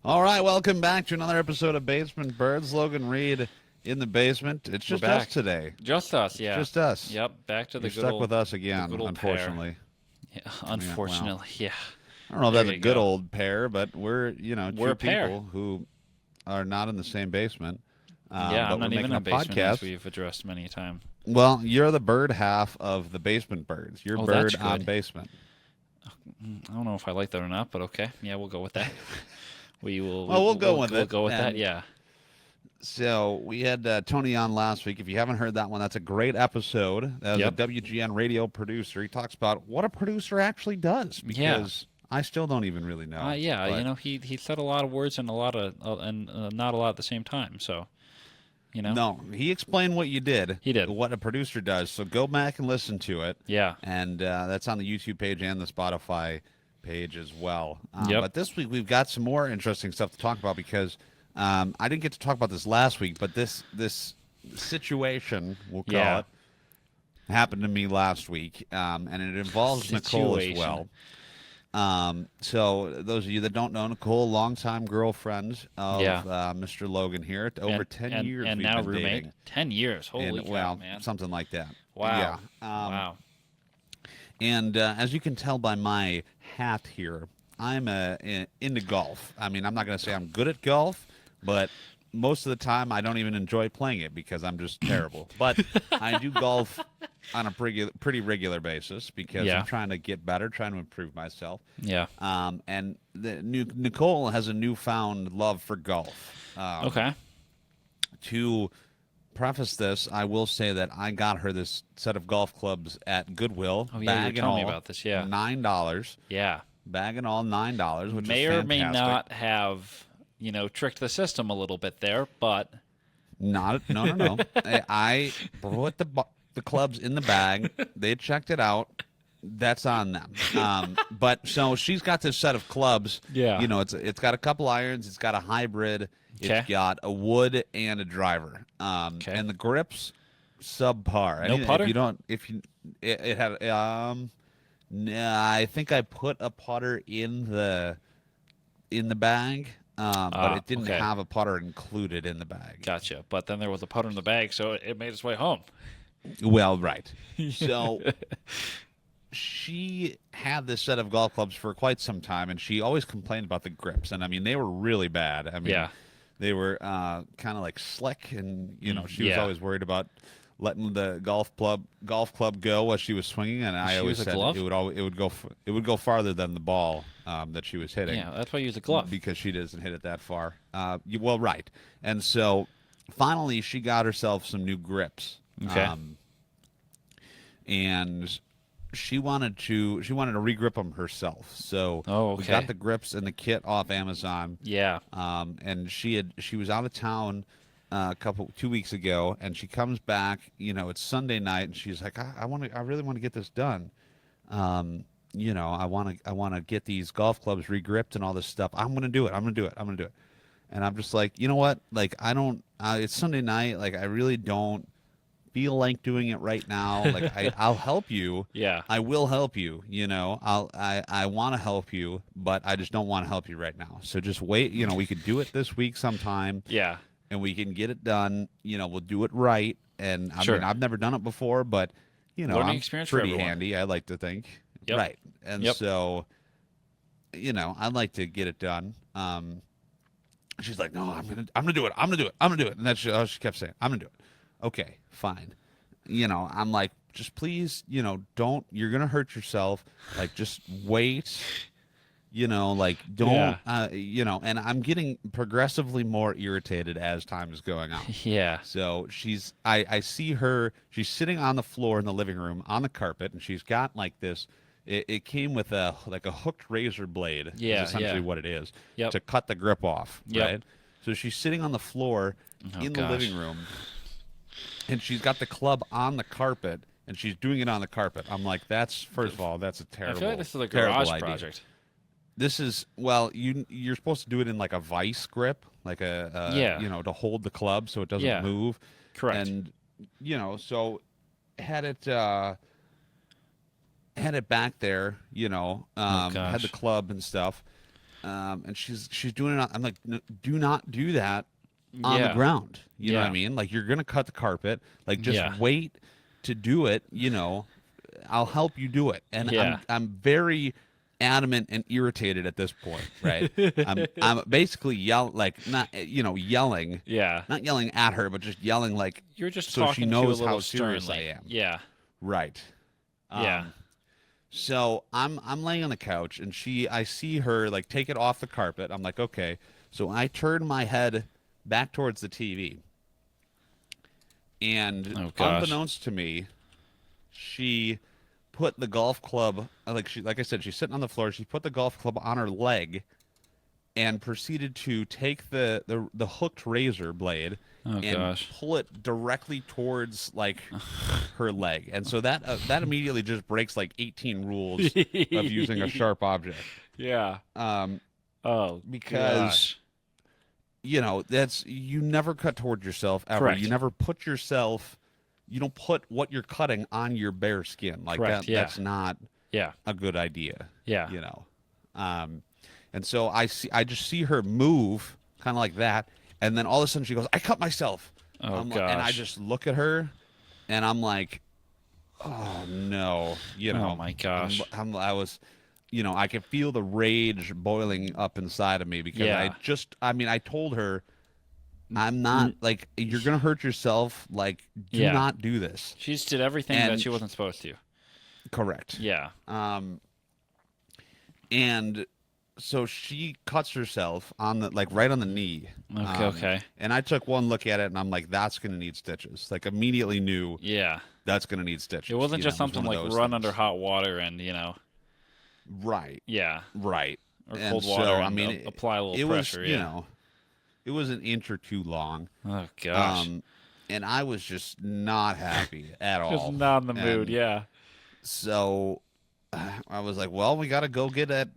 All right, welcome back to another episode of Basement Birds. Logan, Reid in the basement. It's just us today. Just us, yeah. Just us. Yep, back to the You're good stuck old, with us the again, good old unfortunately. pair. Yeah, unfortunately, yeah. I don't know if There that's a you good go. old pair, but we're, We're two a pair. people who are not in the same basement. Yeah, I'm But we're not even making in a a basement, as podcast. we've addressed many a time. Well, you're the bird half of the Basement Birds. You're Oh, bird that's on good. basement. I don't know if I like that or not, but okay. Yeah, we'll go with that. We will. Well, we'll go with We'll it. go with that. And Yeah. so we had Tony on last week. If you haven't heard that one, that's a great episode. That was Yep. a WGN radio producer. He talks about what a producer actually does Yeah. because I still don't even really know. Yeah. But He said a lot of words and a lot of and not a lot at the same time. So, no, he explained what you did. He did. What a producer does. So go back and listen to it. Yeah. And that's on the YouTube page and the Spotify page as well. Yep. But this week we've got some more interesting stuff to talk about because I didn't get to talk about this last week, but this situation, we'll call it, happened to me last week, and it involves Nicole as well. So those of you that don't know, Nicole, longtime girlfriend of Mr. Logan here, over 10 years and we've now been roommate. dating. 10 years. Holy cow, man! Something like that. Wow. Yeah. Wow. And as you can tell by my hat here, I'm into golf. I mean, I'm not going to say I'm good at golf, but most of the time I don't even enjoy playing it because I'm just terrible. But I do golf on a pretty regular basis because I'm trying to get better, trying to improve myself. Yeah. And Nicole has a newfound love for golf. Okay. To preface this, I will say that I got her this set of golf clubs at Goodwill. Oh, yeah, you bag and told me all, about this, yeah. $9. Yeah. Bag and all, $9, which May is or fantastic. may not have, tricked the system a little bit there, but No. I put the clubs in the bag. They checked it out. That's on them. But so she's got this set of clubs. Yeah. It's got a couple irons. It's got a hybrid. Okay. It's got a wood and a driver. Okay. And the grips, subpar. No putter? It had I think I put a putter in the bag. But it didn't have a putter included in the bag. Gotcha. But then there was a putter in the bag, so it made its way home. Well, right. So she had this set of golf clubs for quite some time, and she always complained about the grips. And, I mean, they were really bad. I mean, they were kind of like slick, and, she was always worried about letting the golf club go while she was swinging, and I always said it would go farther than the ball that she was hitting. Yeah, that's why you use a glove. Because she doesn't hit it that far. Well, right. And so finally she got herself some new grips. Okay. And she wanted to regrip them herself. So we got the grips and the kit off Amazon. Yeah. And she was out of town 2 weeks ago, and she comes back. It's Sunday night, and she's like, I really want to get this done. I want to get these golf clubs regripped and all this stuff. I'm gonna do it. And I'm just like, you know what? Like, I don't. It's Sunday night. Like, I really don't feel like doing it right now. Like, I'll help you. Yeah. I will help you. I want to help you, but I just don't want to help you right now. So just wait. We could do it this week sometime. Yeah. And we can get it done. We'll do it right. And I mean, I've never done it before, but learning I'm experience for pretty everyone. handy. I like to think. Yep. Right. And so, I'd like to get it done. She's like, no, I'm gonna do it. And that's all she kept saying. I'm gonna do it. Okay, fine. I'm like, just please, don't. You're gonna hurt yourself. Like, just wait. Don't. And I'm getting progressively more irritated as time is going on. Yeah. So I see her. She's sitting on the floor in the living room on the carpet, and she's got like this. It came with a hooked razor blade. Yeah, is essentially what it is. Yep. To cut the grip off. Yep. Right. So she's sitting on the floor in the living room, and she's got the club on the carpet, and she's doing it on the carpet. I'm like, first of all, that's a terrible. I feel like this is a terrible garage idea. project. This is you're supposed to do it in like a vice grip, like to hold the club so it doesn't move. Correct. And so had it back there, had the club and stuff, And she's doing it. I'm like, no, do not do that on the Yeah. ground. You know what I Yeah. mean? Like you're gonna cut the carpet. Like just Yeah. wait to do it. I'll help you do it. And Yeah. I'm very adamant and irritated at this point, right? I'm basically yelling, Yeah. not yelling at her, but just yelling like You're just so she talking to a knows little how serious I sternly. am. Yeah. Right. Yeah. So I'm laying on the couch and I see her like take it off the carpet. I'm like, okay. So I turn my head back towards the TV. And Oh gosh. unbeknownst to me, she put the golf club like I said, she's sitting on the floor. She put the golf club on her leg and proceeded to take the hooked razor blade Oh and gosh. pull it directly towards like her leg. And so that immediately just breaks like 18 rules of using a sharp object. Yeah. Um, Oh because gosh. that's you never cut towards yourself ever. Correct. You never put yourself. You don't put what you're cutting on your bare skin like Correct, that. yeah. That's not Yeah. a good idea. Yeah. And so I just see her move kind of like that, and then all of a sudden she goes, "I cut myself." Oh And gosh. I just look at her, and I'm like, "Oh no!" Oh my gosh. I was, I could feel the rage boiling up inside of me because Yeah. I told her, I'm not like you're gonna hurt yourself. Like, do Yeah. not do this. She just did everything that And she wasn't supposed to. Correct. Yeah. And so she cuts herself on the right on the knee. Okay. Okay. And I took one look at it, and I'm like, that's gonna need stitches. Like immediately knew Yeah. that's gonna need stitches. It wasn't just was something one of like those run things. under hot water and Right. yeah, Right. or And cold so, water. I And mean, apply a little it was, pressure. Yeah. it was an inch or two long. Oh gosh. And I was just not happy at all. Just not in the mood. And Yeah. So I was like, well, we got to go get that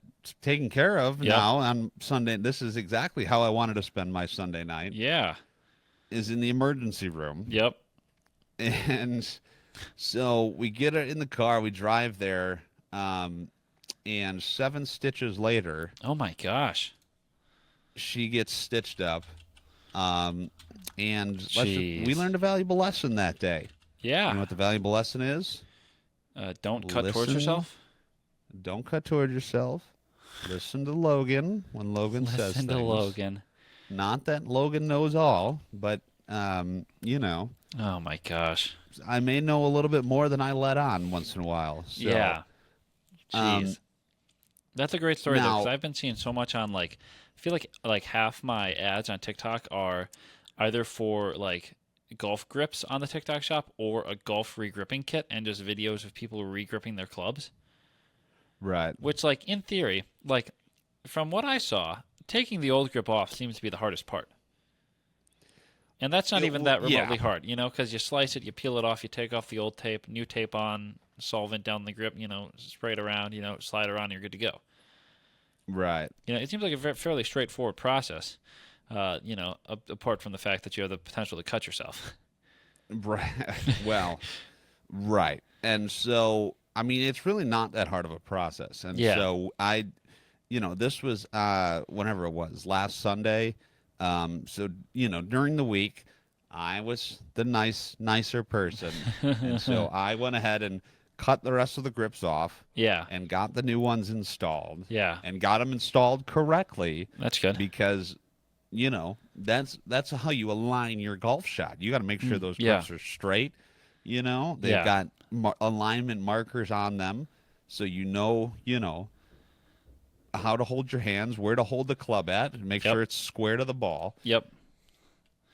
taken care of Yep. now on Sunday. This is exactly how I wanted to spend my Sunday night, Yeah. is in the emergency room. Yep. And so we get it in the car, we drive there, and 7 stitches later, Oh my gosh. she gets stitched up. And we Jeez. learned a valuable lesson that day. Yeah. You know what the valuable lesson is? Don't cut towards Listen. yourself. Don't cut toward yourself. Listen to Logan when Logan says Listen to things. Logan. Not that Logan knows all, but Oh my gosh. I may know a little bit more than I let on once in a while. So, Yeah. Jeez. um, That's a great story though, now- because I've been seeing so much on I feel like half my ads on TikTok are either for like golf grips on the TikTok shop or a golf regripping kit and just videos of people regripping their clubs. Right. Which, like, in theory, like, from what I saw, taking the old grip off seems to be the hardest part. And that's not Yeah, even well, that remotely yeah. hard, because you slice it, you peel it off, you take off the old tape, new tape on, solvent down the grip, spray it around, slide it around, you're good to go. Right. It seems like a fairly straightforward process, apart from the fact that you have the potential to cut yourself. Right. Well, right. And so, I mean, it's really not that hard of a process. And Yeah. so this was whenever it was, last Sunday. So, during the week, I was the nicer person. And so I went ahead and cut the rest of the grips off Yeah. and got the new ones installed. Yeah. And got them installed correctly That's good. because, that's how you align your golf shot. You got to make sure those yeah. grips are straight. They've Yeah. got alignment markers on them. So how to hold your hands, where to hold the club at, and make Yep. sure it's square to the ball. Yep.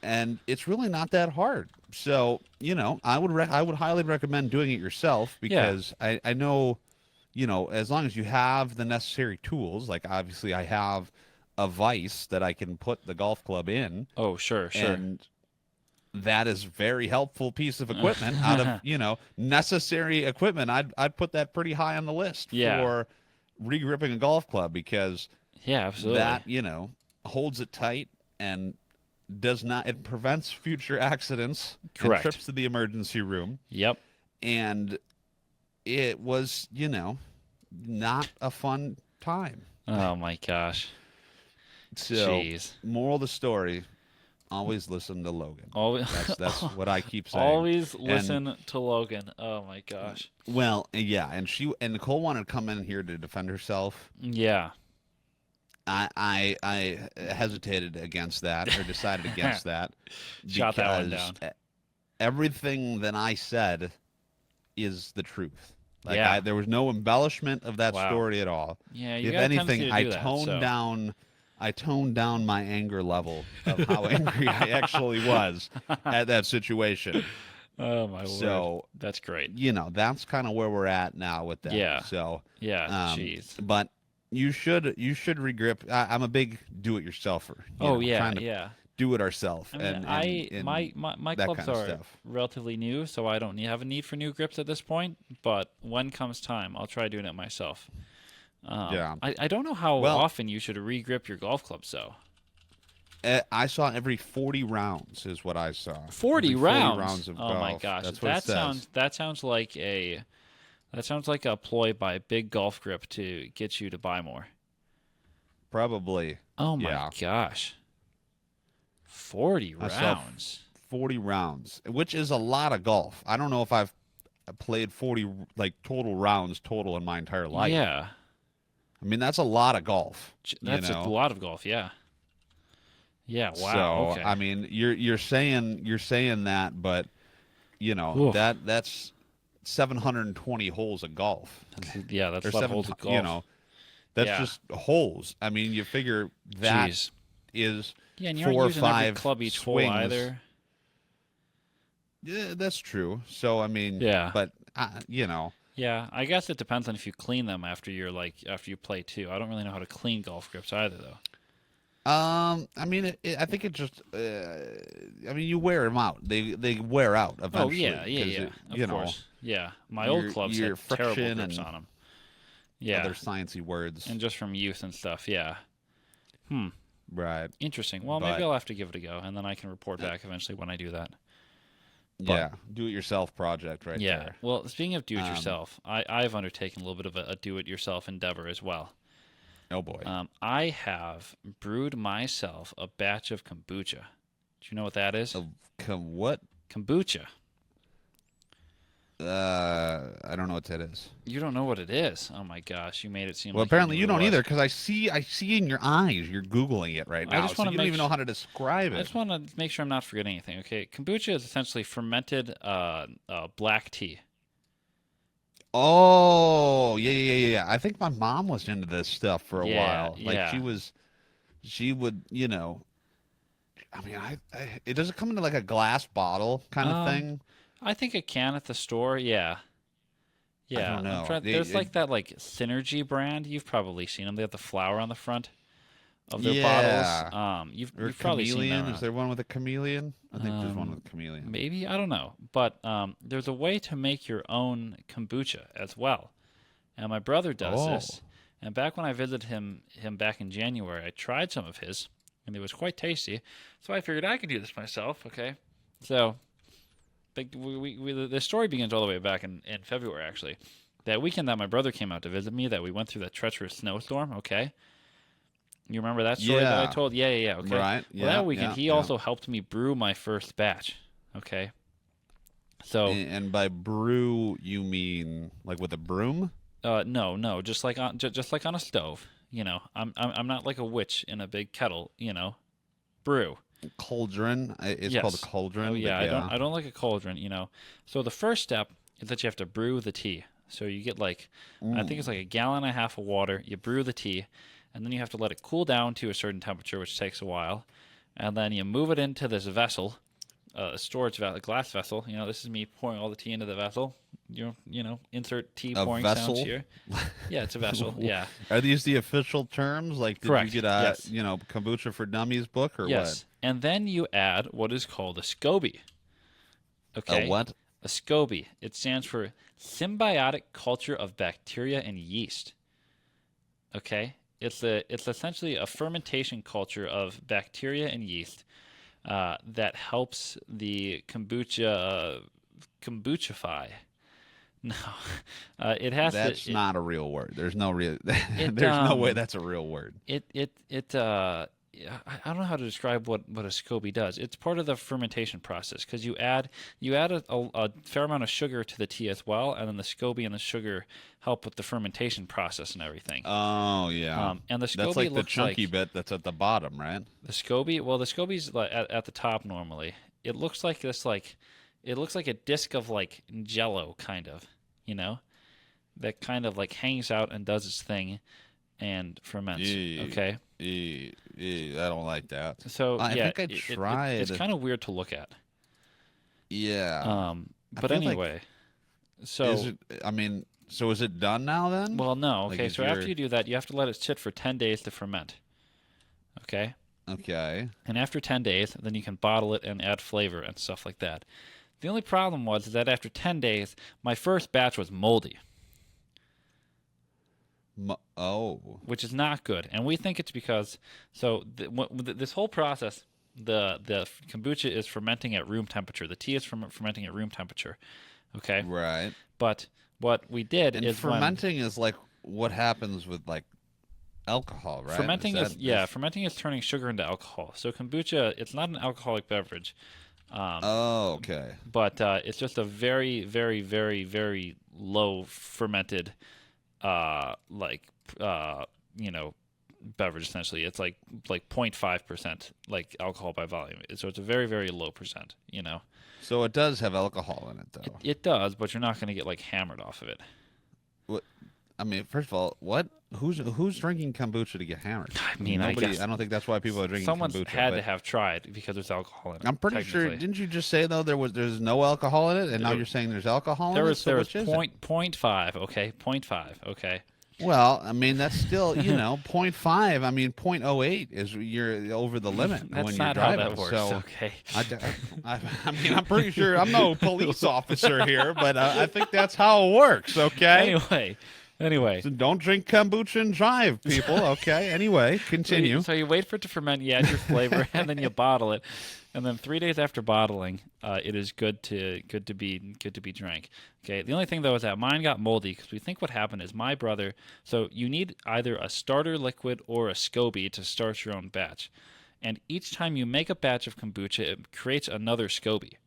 And it's really not that hard. So, I would highly recommend doing it yourself because I know, as long as you have the necessary tools, like obviously I have a vise that I can put the golf club in. Oh, sure. And that is very helpful piece of equipment out of, necessary equipment. I'd put that pretty high on the list Yeah. for regripping a golf club because Yeah, absolutely. that, holds it tight and it prevents future accidents Correct. and trips to the emergency room. Yep. And it was, not a fun time. Oh my gosh. So, Jeez. moral of the story: always listen to Logan. Always, That's what I keep saying. always And listen to Logan. Oh my gosh. well, yeah, and Nicole wanted to come in here to defend herself. Yeah. I hesitated against that or decided against that Shot that one because down. everything that I said is the truth. Like Yeah. there was no embellishment of that Wow. story at all. Yeah, you If got a tendency anything, to do that. So. I toned down my anger level of how angry I actually was at that situation. Oh my word. So, That's great. that's kind of where we're at now with that. Yeah. So, Yeah. Jeez. but you should regrip. I'm a big do-it-yourselfer. Oh yeah. Trying to Yeah. do it ourselves. I mean, And my that clubs kind of are stuff. relatively new, so I don't have a need for new grips at this point. But when comes time, I'll try doing it myself. Yeah. I don't know how Well, often you should regrip your golf clubs, though. I saw every 40 rounds is what I saw. 40 Every rounds. 40 rounds of Oh golf. my gosh, That's what it says. that sounds like a ploy by Big Golf Grip to get you to buy more. Probably. Oh my Yeah. gosh. 40 I saw rounds. 40 rounds, which is a lot of golf. I don't know if I've played 40 like total rounds total in my entire life. Yeah. I mean, that's a lot of golf. That's a lot of golf, yeah. Yeah, wow. So, Okay. I mean, you're saying that, but Oof. that's 720 holes of golf. Yeah, that's Or a lot of holes of golf. That's Yeah. just holes. I mean, you figure that Jeez. is Yeah, and you 4 aren't or using every 5 club each swings. hole either. Yeah, that's true. So, I mean, Yeah. but Yeah, I guess it depends on if you clean them after after you play too. I don't really know how to clean golf grips either, though. I mean, I think it just, I mean, you wear them out. They wear out Oh eventually. yeah, 'cause of course. Yeah, my old clubs your had terrible friction grips and on them. Yeah, other sciencey words. and just from youth and stuff. Yeah. Right. Interesting. Well, But- maybe I'll have to give it a go, and then I can report back eventually when I do that. Yeah. Do-it-yourself project right Yeah. there. Well, speaking of do-it-yourself, I've undertaken a little bit of a do-it-yourself endeavor as well. Oh, boy. I have brewed myself a batch of kombucha. Do you know what that is? What? Kombucha. I don't know what that is. You don't know what it is? Oh my gosh, you made it seem Well, like apparently knew you what it don't was. either, because I see in your eyes you're Googling it right I now, just so wanna you don't make even know how to describe I it. just want to make sure I'm not forgetting anything. Okay, kombucha is essentially fermented black tea. Oh, yeah. I think my mom was into this stuff for a Yeah, while. Like yeah. she would, I mean, it does it come into like a glass bottle kind of thing? I think a can at the store, yeah. Yeah, don't know. There's like that Synergy brand. You've probably seen them. They have the flower on the front of their Yeah. bottles. You've Or probably seen chameleon? them. Is there one with a chameleon? I think there's one with a chameleon. Maybe, I don't know. But there's a way to make your own kombucha as well. And my brother does this. And back when I visited him back in January, I tried some of his, and it was quite tasty. So I figured I could do this myself. Okay, so the story begins all the way back in February, actually. That weekend that my brother came out to visit me, that we went through that treacherous snowstorm. Okay, you remember that story that I Yeah. told? Yeah. Okay, Right. Well, Yeah, that weekend yeah, he yeah. also helped me brew my first batch. Okay, so And by brew, you mean like with a broom? no, just like on a stove. I'm not like a witch in a big kettle. Brew. Cauldron. It's called a Yes. cauldron. Oh but yeah, I don't like a cauldron. So the first step is that you have to brew the tea. So you get I think it's like a gallon and a half of water. You brew the tea, and then you have to let it cool down to a certain temperature, which takes a while, and then you move it into this vessel, a storage vessel, a glass vessel. This is me pouring all the tea into the vessel. Insert tea A pouring vessel? sounds here. Yeah, it's a vessel. Yeah. Are these the official terms? Like, did Correct. you get a Yes. Kombucha for Dummies book or Yes. And then you add what is called a SCOBY. what? Okay. A what? A SCOBY. It stands for Symbiotic Culture of Bacteria and Yeast. Okay? It's essentially a fermentation culture of bacteria and yeast that helps the kombucha kombuchify. No, it has That's to. not a real word. There's no real. It There's no way that's a real word. yeah, I don't know how to describe what a SCOBY does. It's part of the fermentation process because you add a fair amount of sugar to the tea as well, and then the SCOBY and the sugar help with the fermentation process and everything. Oh yeah, And the that's SCOBY like the looks chunky like bit that's at the bottom, right? the SCOBY. Well, the SCOBY's like at the top normally. It looks like this it looks like a disc of like Jello kind of, you know, that kind of like hangs out and does its thing and ferments. Okay. I don't like that. So I yeah, think I tried. it's kind of weird to look at. Yeah. I But feel like anyway, so is it? I mean, so is it done now then? well, no, Like, okay. is So your after you do that, you have to let it sit for 10 days to ferment. Okay, okay? and after 10 days, then you can bottle it and add flavor and stuff like that. The only problem was that after 10 days, my first batch was moldy, Oh, which is not good. And we think it's because this whole process, the kombucha is fermenting at room temperature. The tea is fermenting at room temperature. Okay, right. but what we did And is fermenting is like what happens with like alcohol, right? fermenting fermenting is turning sugar into alcohol. So kombucha, it's not an alcoholic beverage. Oh, okay. But it's just a very, very, very, very low fermented, like you know, beverage. Essentially, it's like 0.5% like alcohol by volume. So it's a very, very low percent. You know, So it does have alcohol in it, though. it does, but you're not going to get like hammered off of it. What? I mean, first of all, what? Who's drinking kombucha to get hammered? I mean, I Nobody. guess I don't think that's why people are drinking someone's kombucha. had but to have tried because there's alcohol in it. I'm pretty sure. technically. Didn't you just say though there's no alcohol in it, and now There- you're saying there's alcohol There in was it? So which is it? 0.5. Okay, 0.5. Okay. Well, I mean that's still 0.5. I mean 0.08 is you're over the limit That's when you're not how driving. that works. So Okay. I mean I'm pretty sure I'm no police officer here, but I think that's how it works. Okay. Anyway. So don't drink kombucha and drive, people. Okay. Anyway, continue. So you wait for it to ferment, you add your flavor, and then you bottle it, and then 3 days after bottling, it is good to be drank. Okay. The only thing though is that mine got moldy because we think what happened is my brother. So you need either a starter liquid or a SCOBY to start your own batch, and each time you make a batch of kombucha, it creates another SCOBY.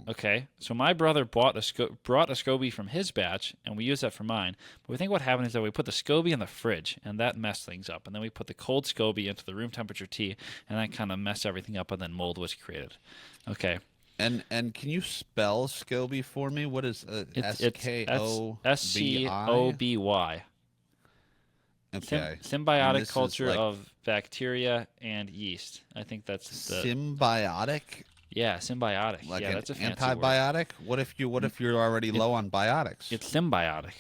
Okay, so my brother brought a SCOBY from his batch, and we used that for mine. But we think what happened is that we put the SCOBY in the fridge, and that messed things up. And then we put the cold SCOBY into the room temperature tea, and that kind of messed everything up, and then mold was created. Okay. And can you spell SCOBY for me? What is SKOBI? SCOBY. Okay. And Symbiotic this is culture like of bacteria and yeast. I think that's the symbiotic. yeah, symbiotic. Like yeah, an that's a fancy word. antibiotic? What if you're already low on biotics? It's symbiotic.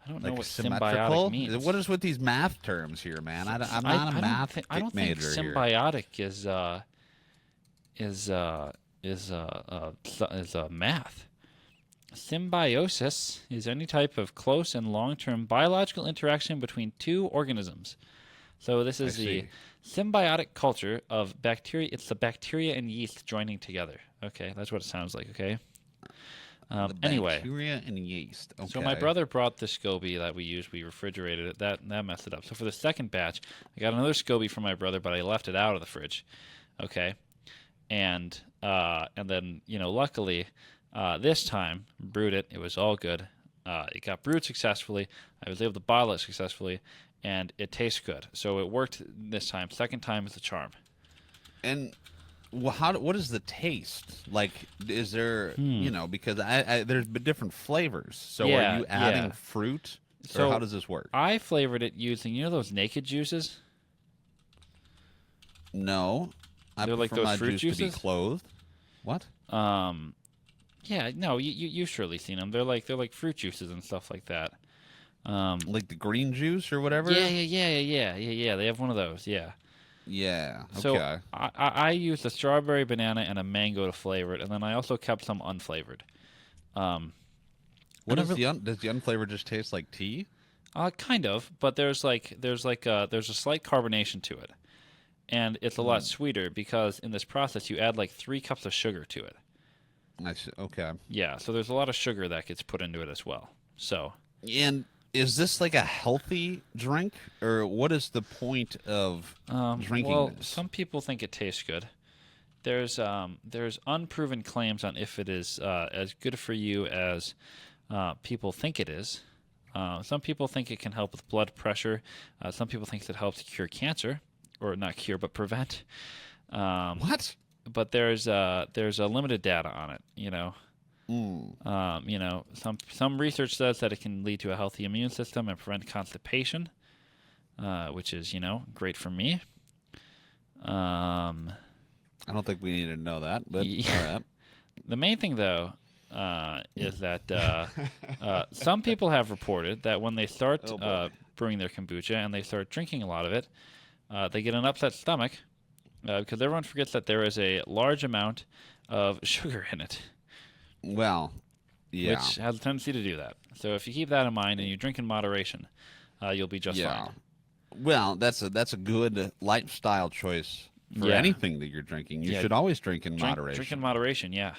I don't know like what symmetrical? symbiotic means. What is with these math terms here, man? I'm not a math I don't think major here. symbiotic is math. Symbiosis is any type of close and long-term biological interaction between two organisms. So this is the see. symbiotic culture of bacteria. It's the bacteria and yeast joining together. Okay, that's what it sounds like. Okay. Anyway, Bacteria and yeast. Okay. so my brother brought the SCOBY that we used. We refrigerated it. That messed it up. So for the second batch, I got another SCOBY from my brother, but I left it out of the fridge. Okay, and then luckily this time brewed it. It was all good. It got brewed successfully. I was able to bottle it successfully, and it tastes good. So it worked this time. Second time is the charm. And what is the taste like? Is there because there's different flavors. So Yeah, are you adding yeah. fruit, So or how does this work? I flavored it using those naked juices. No, I They're like prefer those my fruit juice to be juices? clothed. What? Yeah, no, you've surely seen them. They're like fruit juices and stuff like that. Like the green juice or whatever? Yeah. They have one of those. Yeah. Yeah. Okay. So I used a strawberry, banana, and a mango to flavor it, and then I also kept some unflavored. What is does the unflavored just taste like tea? Kind of, but there's a slight carbonation to it, and it's a lot sweeter because in this process you add like 3 cups of sugar to it. I see. Okay. Yeah, so there's a lot of sugar that gets put into it as well. So, And is this like a healthy drink, or what is the point of drinking well, this? some people think it tastes good. There's unproven claims on if it is as good for you as people think it is. Some people think it can help with blood pressure. Some people think it helps cure cancer, or not cure, but prevent. What? But there's a limited data on it. Some research says that it can lead to a healthy immune system and prevent constipation, which is great for me. I don't think we need to know that, but Yeah. all right. The main thing, though, is that some people have reported that when they start Oh, boy. brewing their kombucha and they start drinking a lot of it, they get an upset stomach because everyone forgets that there is a large amount of sugar in it, Well, yeah, which has a tendency to do that. So if you keep that in mind and you drink in moderation, you'll be just yeah. fine. Well, that's a good lifestyle choice for Yeah. anything that you're drinking. You Yeah. should always drink in Drink moderation. in moderation, yeah.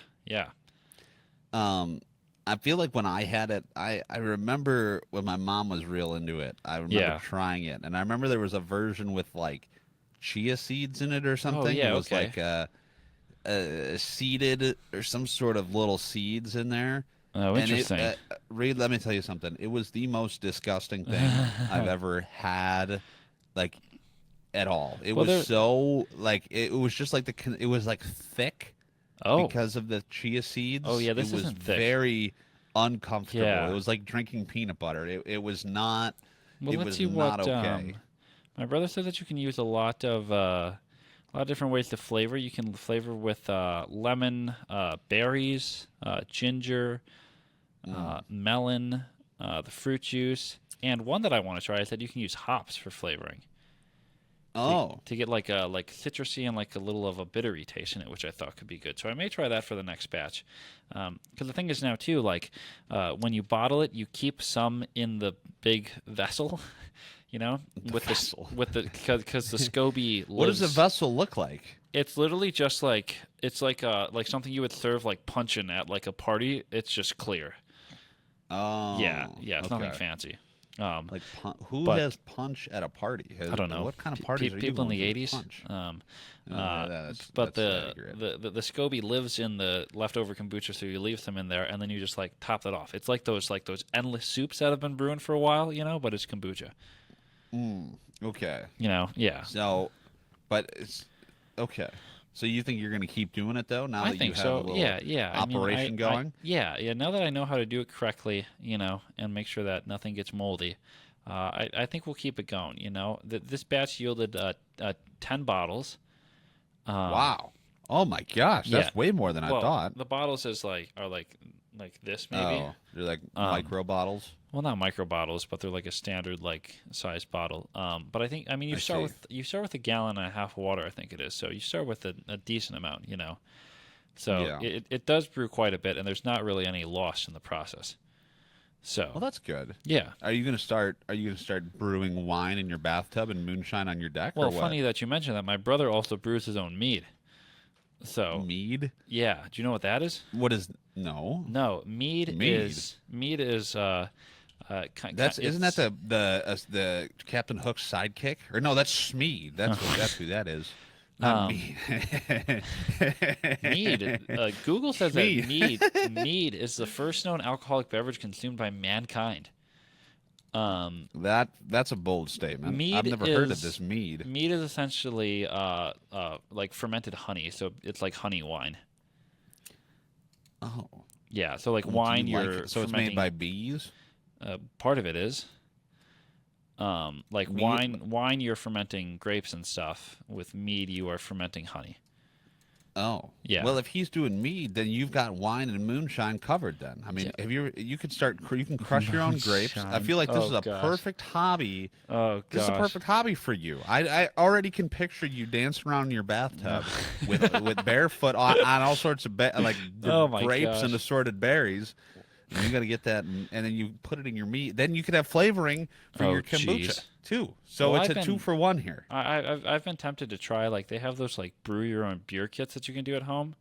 I feel like when I had it, I remember when my mom was real into it. I remember Yeah. trying it, and I remember there was a version with like chia seeds in it or something. yeah, It was okay. like seeded or some sort of little seeds in there. Oh, And interesting. Reid, let me tell you something. It was the most disgusting thing I've ever had, like at all. It Well, was so like it was just like it was like thick Oh, because of the chia seeds. Oh, yeah, this it was isn't thick. very uncomfortable. Yeah. It was like drinking peanut butter. It was not. well, It let's was see not what. okay. My brother said that you can use a lot of different ways to flavor. You can flavor with lemon, berries, ginger, melon, the fruit juice, and one that I want to try is that you can use hops for flavoring Oh, to get like a citrusy and like a little of a bittery taste in it, which I thought could be good. So I may try that for the next batch. Because the thing is now too, like when you bottle it, you keep some in the big vessel. vessel. With the because the SCOBY lives. what does a vessel look like? It's literally just like it's like something you would serve like punch in at like a party. It's just clear. Oh, Yeah, it's nothing okay. fancy. Like who but- has punch at a party? I don't know. What kind of parties are you people in going the to with '80s. punch? That's But accurate. the SCOBY lives in the leftover kombucha, so you leave some in there, and then you just like top that off. It's like those endless soups that have been brewing for a while, but it's kombucha. Okay. Yeah. So, but it's okay. So you think you're going to keep doing it though? Now I that think you have so. a little Yeah. I mean, operation going. Yeah. Now that I know how to do it correctly, and make sure that nothing gets moldy, I think we'll keep it going. This batch yielded 10 bottles. Wow. Oh my gosh, that's yeah. way more than I Well, thought. the bottles are like this maybe. Oh, they're like micro bottles. Well, not micro bottles, but they're like a standard like size bottle. But I mean, you I start see. with a gallon and a half of water, I think it is. So you start with a decent amount, So Yeah. it does brew quite a bit, and there's not really any loss in the process. So Well, that's good. yeah. Are you going to start brewing wine in your bathtub and moonshine on your deck, Well, or what? funny that you mentioned that. My brother also brews his own mead. So Mead? yeah, do you know what that is? What is no? No, mead is Isn't that the Captain Hook's sidekick? Or no, that's Schmead. That's who that is. Not me. mead. Google says Schmead. that mead is the first known alcoholic beverage consumed by mankind. That's a bold statement. Mead I've never heard of is- this mead. Mead is essentially like fermented honey, so it's like honey wine. Oh, Yeah, so like do wine, you like you're it? So it's fermenting. made by bees. Part of it is. Like Mead- wine, you're fermenting grapes and stuff. With mead, you are fermenting honey. Oh, Yeah. Well, if he's doing mead, then you've got wine and moonshine covered. Then I mean, Yeah. have you could start. You can crush your own grapes. I Moonshine. feel like this Oh, is a gosh. perfect hobby. Oh This is a gosh. perfect hobby for you. I already can picture you dancing around in your bathtub with barefoot on all sorts of Oh, my grapes and gosh. assorted berries. And you got to get that, and then you put it in your meat. Then you could have flavoring for Oh, your kombucha jeez. too. So Well, it's I've a been- 2-for-1 here. I've been tempted to try, like they have those like brew your own beer kits that you can do at home.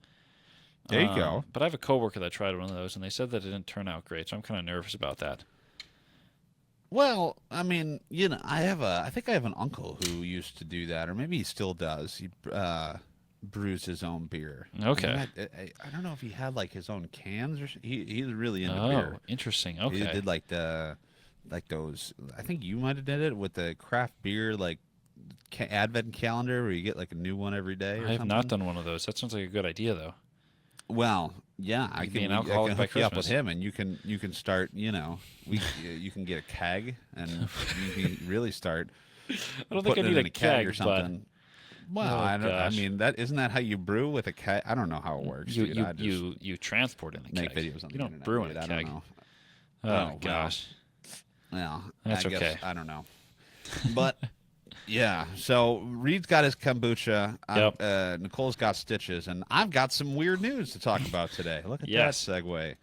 There you go. But I have a coworker that tried one of those, and they said that it didn't turn out great. So I'm kind of nervous about that. Well, I mean, I think I have an uncle who used to do that, or maybe he still does. He brews his own beer. Okay. I don't know if he had like his own cans or he's really into Oh, beer. interesting. He Okay. did like those. I think you might have did it with the craft beer like advent calendar where you get like a new one every day. Or I have something. not done one of those. That sounds like a good idea, though. Well, yeah, You could be an alcoholic I can by hook you up with Christmas. him, and you can start. You can get a keg, and you can really start I don't think I putting it need in a a keg or keg, something. Well, Oh, I don't. I gosh. mean, that isn't that how you brew with a keg? I don't know how it works. you dude. you I just you transport in a make keg. videos on You the don't internet. brew in dude. a I keg. don't know. Oh, well. gosh. Well, That's I guess, okay. I don't know, but yeah. So Reid's got his kombucha. Yep. Nicole's got stitches, and I've got some weird news to talk about today. Look at Yes. that segue.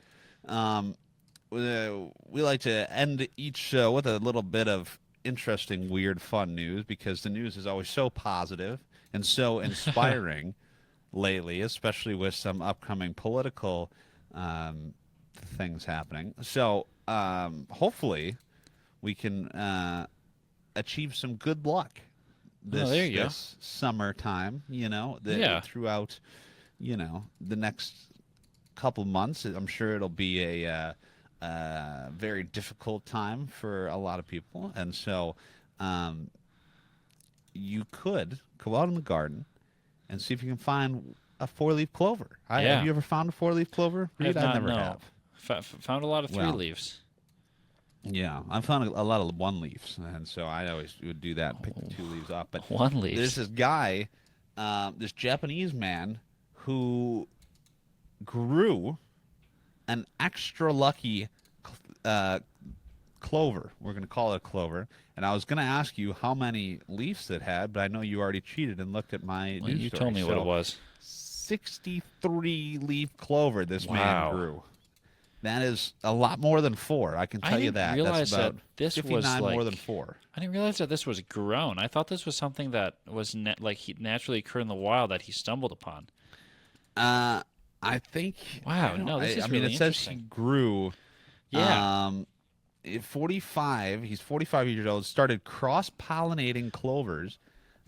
We like to end each show with a little bit of interesting, weird, fun news because the news is always so positive and so inspiring lately, especially with some upcoming political things happening. So hopefully we can achieve some good luck there you go. this summertime, Yeah. throughout, the next couple months. I'm sure it'll be a very difficult time for a lot of people. And so you could go out in the garden and see if you can find a four-leaf clover. Yeah. Have you ever found a four-leaf clover? I have Reid? not, never no. have. Found a lot of three Well, leaves. Yeah, I found a lot of one leaves, and so I always would do that, pick the two leaves off. But One leaf. there's this guy, this Japanese man, who grew an extra lucky clover. We're going to call it a clover. And I was going to ask you how many leaves it had, but I know you already cheated and looked at my Well, news you story. told me what it was. 63 leaf clover this Wow. man grew. That is a lot more than 4. I can tell you didn't that. realize That's about that this was 59 more like- than 4. I didn't realize that this was grown. I thought this was something that was he naturally occurred in the wild that he stumbled upon. I think. Wow, I don't- no, this is I mean, really it says he interesting. grew. Yeah. At 45. He's 45 years old. Started cross-pollinating clovers.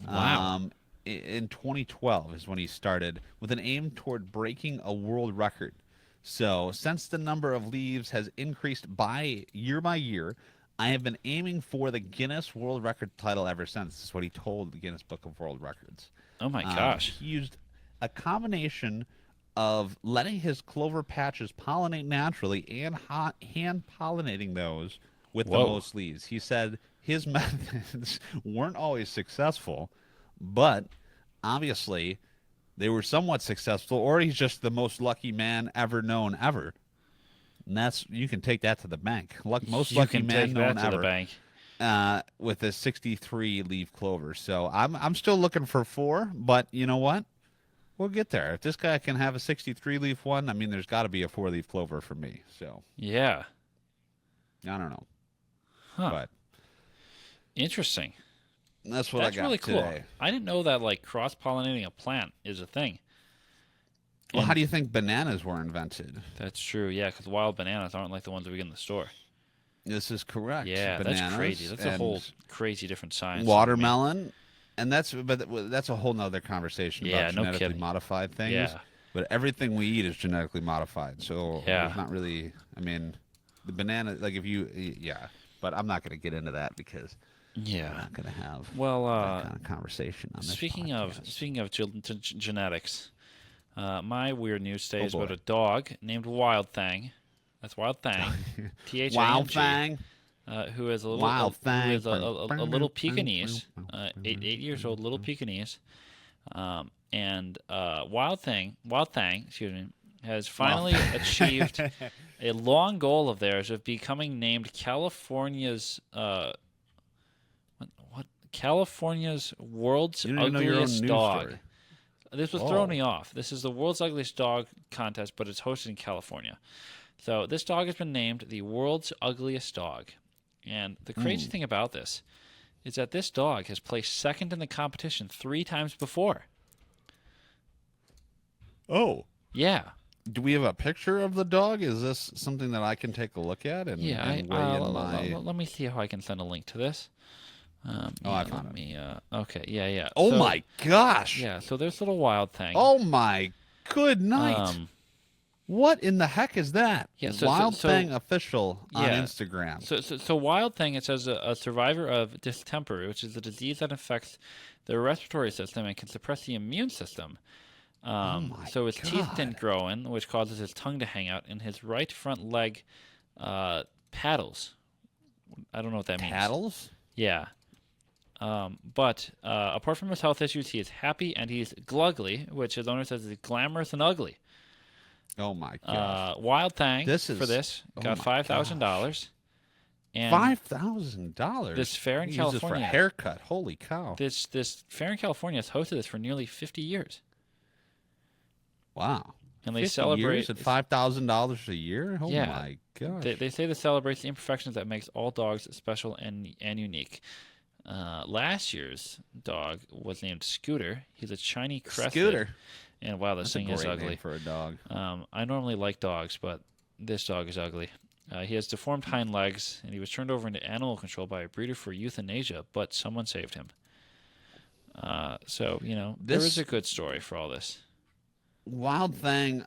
Wow. In 2012 is when he started with an aim toward breaking a world record. So since the number of leaves has increased by year, I have been aiming for the Guinness World Record title ever since. This is what he told the Guinness Book of World Records. Oh my gosh. He used a combination of letting his clover patches pollinate naturally and hand pollinating those with the Whoa. most leaves. He said his methods weren't always successful, but obviously they were somewhat successful, or he's just the most lucky man ever known ever. And you can take that to the bank. Most You lucky can man take known that to ever. the bank. With a 63 leaf clover. So I'm still looking for 4, but you know what? We'll get there. If this guy can have a 63 leaf one, I mean, there's got to be a 4-leaf clover for me. So Yeah. I don't know, Huh. but Interesting. that's what That's I got really cool. today. I didn't know that cross pollinating a plant is a thing. Well, And- how do you think bananas were invented? That's true. Yeah, because wild bananas aren't like the ones that we get in the store. This is correct. Yeah, Bananas that's crazy. That's a and whole crazy different science. watermelon, and that's a whole nother conversation Yeah, about no genetically kidding. modified things. Yeah. But everything we eat is genetically modified, so Yeah. there's not really. I mean, the banana, like if you, yeah. But I'm not going to get into that because we're Yeah. not going to have Well, that kind of conversation on this speaking of podcast. genetics, my weird news today is boy. about a dog named Wild Thang. That's Wild Thang. T-H-A-N-G. Wild Fang. Who is a little Wild who is Thang. a little Pekingese, 8 years old, little Pekingese, and Wild Thang, excuse me, has finally achieved a long goal of theirs of becoming named California's California's world's You don't even know your own ugliest news dog. story. This was throwing me off. This is the world's ugliest dog contest, but it's hosted in California. So this dog has been named the world's ugliest dog. And the crazy thing about this is that this dog has placed second in the competition 3 times before. Oh. Yeah. Do we have a picture of the dog? Is this something that I can take a look at and, Yeah, and weigh in my? let me see how I can send a link to this. Oh, Yeah, I found let it. me. Okay, yeah, yeah. Oh So, my gosh! yeah, so there's little wild thing. Oh my good night! Um, What in the heck is that? yeah, Wild Thing Official on yeah. Instagram. So wild thing. It says a survivor of distemper, which is a disease that affects the respiratory system and can suppress the immune system. Oh my So his teeth God. didn't grow in, which causes his tongue to hang out, and his right front leg paddles. I don't know what that means. Paddles? Yeah. But apart from his health issues, he is happy and he's glugly, which his owner says is glamorous and ugly. Oh my gosh. Wild Thang This is for this oh got my $5,000. And $5,000. this fair in He uses for a California. haircut. Holy cow! This fair in California has hosted this for nearly 50 years, Wow. and they 50 celebrate. years at $5,000 a year. Oh Yeah. my gosh. They say this celebrates the imperfections that makes all dogs special and unique. Last year's dog was named Scooter. He's a shiny crested. Scooter. And wow, this That's a thing is great ugly. name for a dog. I normally like dogs, but this dog is ugly. He has deformed hind legs, and he was turned over into animal control by a breeder for euthanasia, but someone saved him. So, there is This a good story for all this. Wild Thing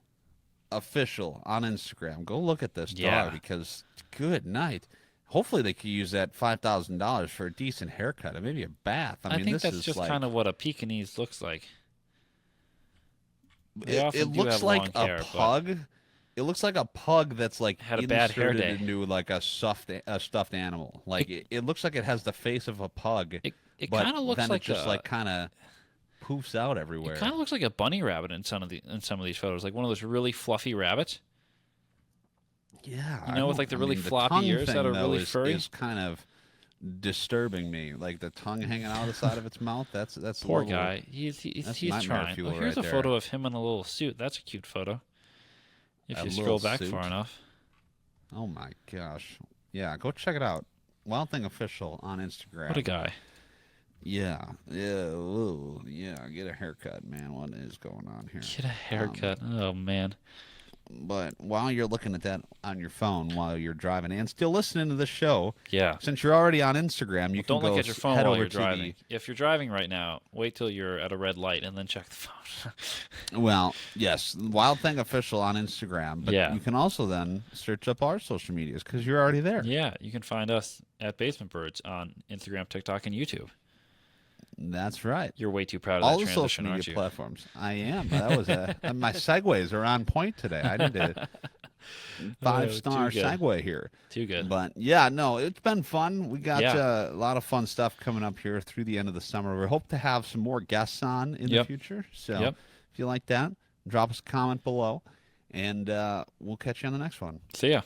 Official on Instagram. Go look at this Yeah. dog because good night. Hopefully they could use that $5,000 for a decent haircut and maybe a bath. I mean, think this that's is just like kind of what a Pekingese looks like. They it often do looks have like long a hair, but pug. It looks like a pug that's like Had a bad hair inserted day. into like a stuffed animal. Like it looks like it has the face of a pug, it but kind of looks then like it just like kind of poofs out everywhere. it kind of looks like a bunny rabbit in some of these photos, like one of those really fluffy rabbits. Yeah, You I know, with don't- like the I really mean, the floppy tongue ears that thing, are though, really furry. is kind of disturbing me. Like the tongue hanging out of the side of its mouth. That's Poor a little, guy. He's that's he's nightmare trying. fuel Oh, here's right a photo there. of him in a little suit. That's a cute photo. If A you little scroll back suit? far enough. Oh my gosh! Yeah, go check it out. Wild Thing Official on Instagram. What a guy. Yeah, yeah, ooh, yeah. Get a haircut, man. What is going on here? Get a haircut. Oh man. But while you're looking at that on your phone while you're driving and still listening to this show, Yeah. since you're already on Instagram, you can Don't go look at your phone head while over you're to driving. If you're driving right now, wait till you're at a red light and then check the phone. Well, yes, Wild Thing Official on Instagram. But Yeah. you can also then search up our social medias because you're already there. Yeah, you can find us at Basement Birds on Instagram, TikTok, and YouTube. That's right. You're way too proud of All that the social transition, media aren't you? platforms. I am. That was my segues are on point today. I need a 5-star too good. segue here. Too good. But yeah, no, it's been fun. We got Yeah. a lot of fun stuff coming up here through the end of the summer. We hope to have some more guests on in the Yep. future. So Yep. if you like that, drop us a comment below, and we'll catch you on the next one. See ya.